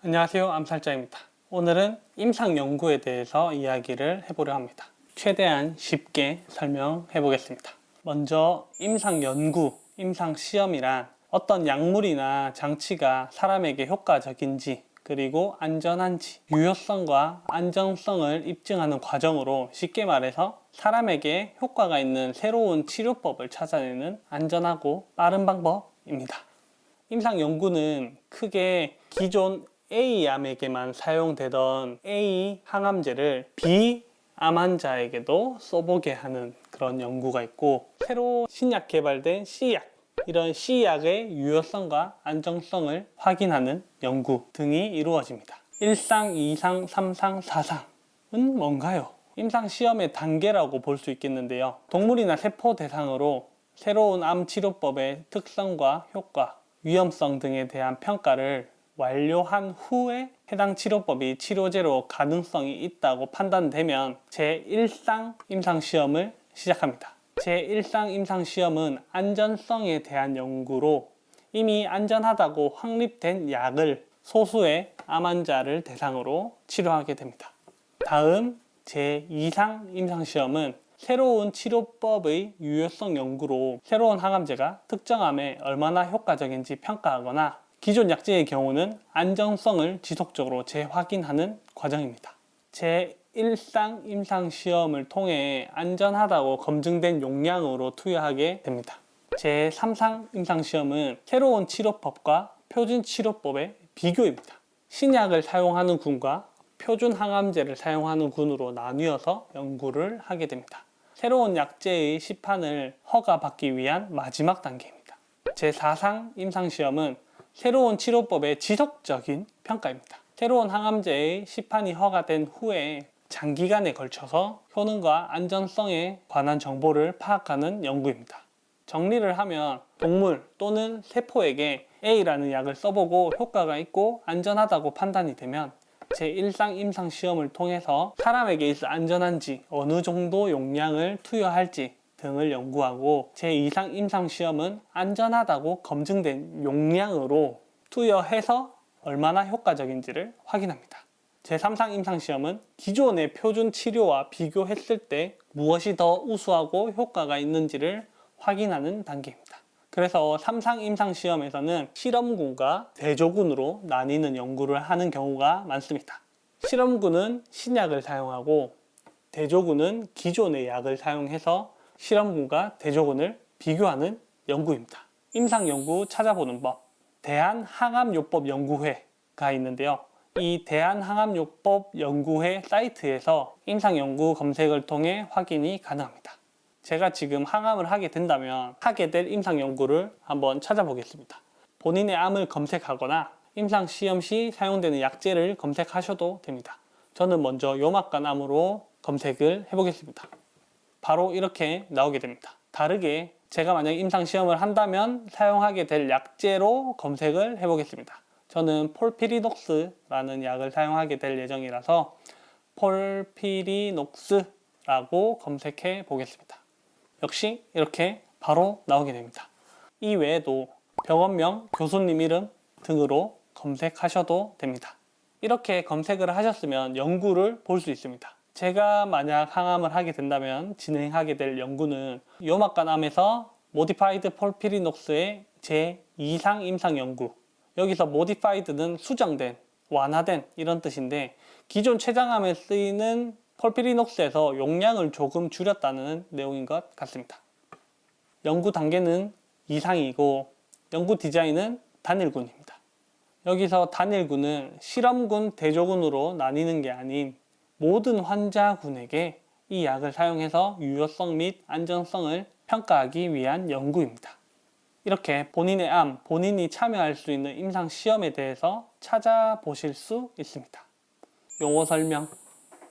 안녕하세요, 암살자입니다. 오늘은 임상 연구에 대해서 이야기를 해보려 합니다. 최대한 쉽게 설명해 보겠습니다. 먼저 임상 연구, 임상 시험이란 어떤 약물이나 장치가 사람에게 효과적인지 그리고 안전한지 유효성과 안정성을 입증하는 과정으로 쉽게 말해서 사람에게 효과가 있는 새로운 치료법을 찾아내는 안전하고 빠른 방법입니다. 임상 연구는 크게 기존 A암에게만 사용되던 A 항암제를 B암 환자에게도 써보게 하는 그런 연구가 있고, 새로 신약 개발된 C약, 이런 C약의 유효성과 안정성을 확인하는 연구 등이 이루어집니다. 1상, 2상, 3상, 4상은 뭔가요? 임상 시험의 단계라고 볼 수 있겠는데요. 동물이나 세포 대상으로 새로운 암 치료법의 특성과 효과, 위험성 등에 대한 평가를 완료한 후에 해당 치료법이 치료제로 가능성이 있다고 판단되면 제1상 임상시험을 시작합니다. 제1상 임상시험은 안전성에 대한 연구로 이미 안전하다고 확립된 약을 소수의 암 환자를 대상으로 치료하게 됩니다. 다음 제2상 임상시험은 새로운 치료법의 유효성 연구로 새로운 항암제가 특정 암에 얼마나 효과적인지 평가하거나 기존 약제의 경우는 안정성을 지속적으로 재확인하는 과정입니다. 제1상 임상시험을 통해 안전하다고 검증된 용량으로 투여하게 됩니다. 제3상 임상시험은 새로운 치료법과 표준 치료법의 비교입니다. 신약을 사용하는 군과 표준 항암제를 사용하는 군으로 나뉘어서 연구를 하게 됩니다. 새로운 약제의 시판을 허가받기 위한 마지막 단계입니다. 제4상 임상시험은 새로운 치료법의 지속적인 평가입니다. 새로운 항암제의 시판이 허가된 후에 장기간에 걸쳐서 효능과 안전성에 관한 정보를 파악하는 연구입니다. 정리를 하면 동물 또는 세포에게 A라는 약을 써보고 효과가 있고 안전하다고 판단이 되면 제1상 임상시험을 통해서 사람에게 있어 안전한지 어느 정도 용량을 투여할지 등을 연구하고 제2상 임상시험은 안전하다고 검증된 용량으로 투여해서 얼마나 효과적인지를 확인합니다. 제3상 임상시험은 기존의 표준 치료와 비교했을 때 무엇이 더 우수하고 효과가 있는지를 확인하는 단계입니다. 그래서 3상 임상시험에서는 실험군과 대조군으로 나뉘는 연구를 하는 경우가 많습니다. 실험군은 신약을 사용하고 대조군은 기존의 약을 사용해서 실험군과 대조군을 비교하는 연구입니다. 임상연구 찾아보는 법, 대한항암요법연구회가 있는데요. 이 대한항암요법연구회 사이트에서 임상연구 검색을 통해 확인이 가능합니다. 제가 지금 항암을 하게 된다면 하게 될 임상연구를 한번 찾아보겠습니다. 본인의 암을 검색하거나 임상시험 시 사용되는 약제를 검색하셔도 됩니다. 저는 먼저 요막간암으로 검색을 해보겠습니다. 바로 이렇게 나오게 됩니다. 다르게 제가 만약 임상시험을 한다면 사용하게 될 약제로 검색을 해보겠습니다. 저는 폴피리녹스라는 약을 사용하게 될 예정이라서 폴피리녹스라고 검색해 보겠습니다. 역시 이렇게 바로 나오게 됩니다. 이 외에도 병원명, 교수님 이름 등으로 검색하셔도 됩니다. 이렇게 검색을 하셨으면 연구를 볼 수 있습니다. 제가 만약 항암을 하게 된다면 진행하게 될 연구는 요막간암에서 모디파이드 폴피리녹스의 제2상 임상 연구. 여기서 모디파이드는 수정된, 완화된 이런 뜻인데 기존 췌장암에 쓰이는 폴피리녹스에서 용량을 조금 줄였다는 내용인 것 같습니다. 연구 단계는 2상이고 연구 디자인은 단일군입니다. 여기서 단일군은 실험군, 대조군으로 나뉘는 게 아닌 모든 환자군에게 이 약을 사용해서 유효성 및 안전성을 평가하기 위한 연구입니다. 이렇게 본인의 암, 본인이 참여할 수 있는 임상시험에 대해서 찾아보실 수 있습니다. 용어 설명.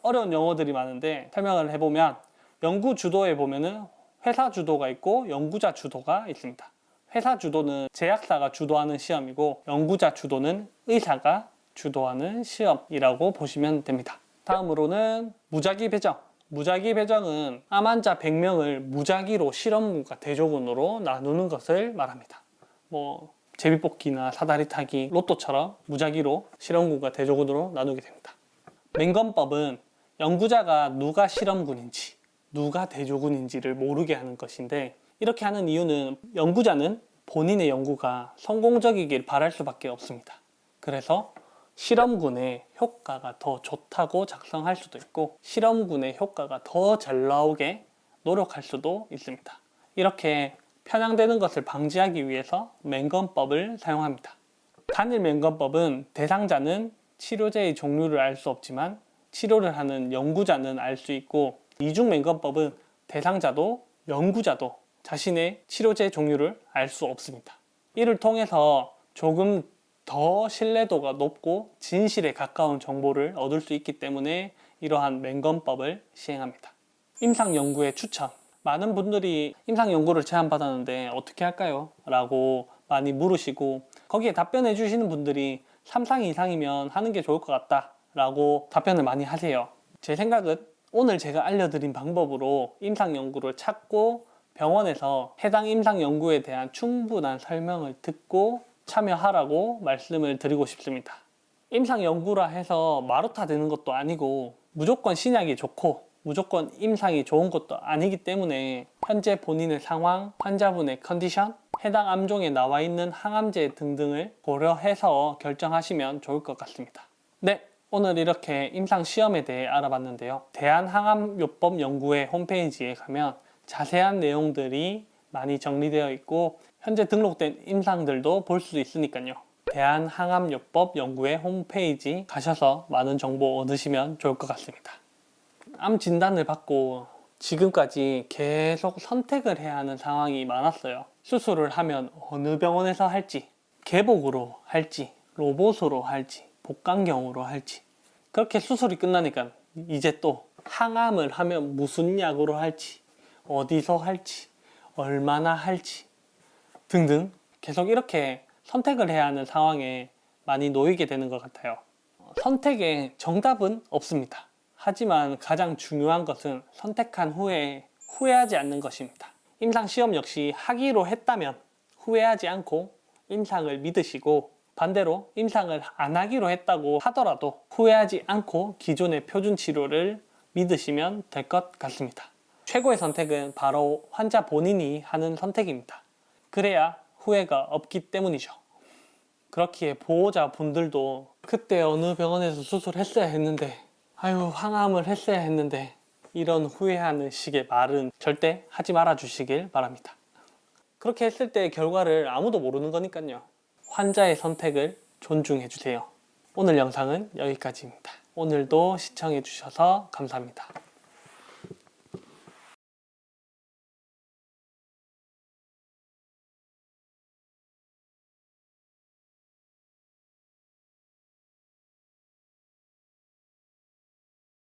어려운 용어들이 많은데 설명을 해보면 연구 주도에 보면은 회사 주도가 있고 연구자 주도가 있습니다. 회사 주도는 제약사가 주도하는 시험이고 연구자 주도는 의사가 주도하는 시험이라고 보시면 됩니다. 다음으로는 무작위 배정. 무작위 배정은 암 환자 100명을 무작위로 실험군과 대조군으로 나누는 것을 말합니다. 제비뽑기나 사다리 타기, 로또처럼 무작위로 실험군과 대조군으로 나누게 됩니다. 맹검법은 연구자가 누가 실험군인지 누가 대조군인지를 모르게 하는 것인데, 이렇게 하는 이유는 연구자는 본인의 연구가 성공적이길 바랄 수밖에 없습니다. 그래서 실험군의 효과가 더 좋다고 작성할 수도 있고, 실험군의 효과가 더 잘 나오게 노력할 수도 있습니다. 이렇게 편향되는 것을 방지하기 위해서 맹검법을 사용합니다. 단일 맹검법은 대상자는 치료제의 종류를 알 수 없지만 치료를 하는 연구자는 알 수 있고, 이중 맹검법은 대상자도 연구자도 자신의 치료제 종류를 알 수 없습니다. 이를 통해서 조금 더 신뢰도가 높고 진실에 가까운 정보를 얻을 수 있기 때문에 이러한 맹검법을 시행합니다. 임상연구의 추천. 많은 분들이 임상연구를 제안받았는데 어떻게 할까요? 라고 많이 물으시고, 거기에 답변해 주시는 분들이 3상 이상이면 하는 게 좋을 것 같다 라고 답변을 많이 하세요. 제 생각은 오늘 제가 알려드린 방법으로 임상연구를 찾고 병원에서 해당 임상연구에 대한 충분한 설명을 듣고 참여하라고 말씀을 드리고 싶습니다. 임상연구라 해서 마루타 되는 것도 아니고 무조건 신약이 좋고 무조건 임상이 좋은 것도 아니기 때문에 현재 본인의 상황, 환자분의 컨디션, 해당 암종에 나와 있는 항암제 등등을 고려해서 결정하시면 좋을 것 같습니다. 네, 오늘 이렇게 임상시험에 대해 알아봤는데요. 대한항암요법연구회 홈페이지에 가면 자세한 내용들이 많이 정리되어 있고 현재 등록된 임상들도 볼 수 있으니까요. 대한항암요법연구회 홈페이지 가셔서 많은 정보 얻으시면 좋을 것 같습니다. 암 진단을 받고 지금까지 계속 선택을 해야 하는 상황이 많았어요. 수술을 하면 어느 병원에서 할지, 개복으로 할지, 로봇으로 할지, 복강경으로 할지. 그렇게 수술이 끝나니까 이제 또 항암을 하면 무슨 약으로 할지, 어디서 할지, 얼마나 할지 등등 계속 이렇게 선택을 해야 하는 상황에 많이 놓이게 되는 것 같아요. 선택에 정답은 없습니다. 하지만 가장 중요한 것은 선택한 후에 후회하지 않는 것입니다. 임상시험 역시 하기로 했다면 후회하지 않고 임상을 믿으시고, 반대로 임상을 안 하기로 했다고 하더라도 후회하지 않고 기존의 표준 치료를 믿으시면 될 것 같습니다. 최고의 선택은 바로 환자 본인이 하는 선택입니다. 그래야 후회가 없기 때문이죠. 그렇기에 보호자 분들도 그때 어느 병원에서 수술했어야 했는데, 아유 항암을 했어야 했는데, 이런 후회하는 식의 말은 절대 하지 말아 주시길 바랍니다. 그렇게 했을 때 결과를 아무도 모르는 거니까요. 환자의 선택을 존중해 주세요. 오늘 영상은 여기까지입니다. 오늘도 시청해 주셔서 감사합니다.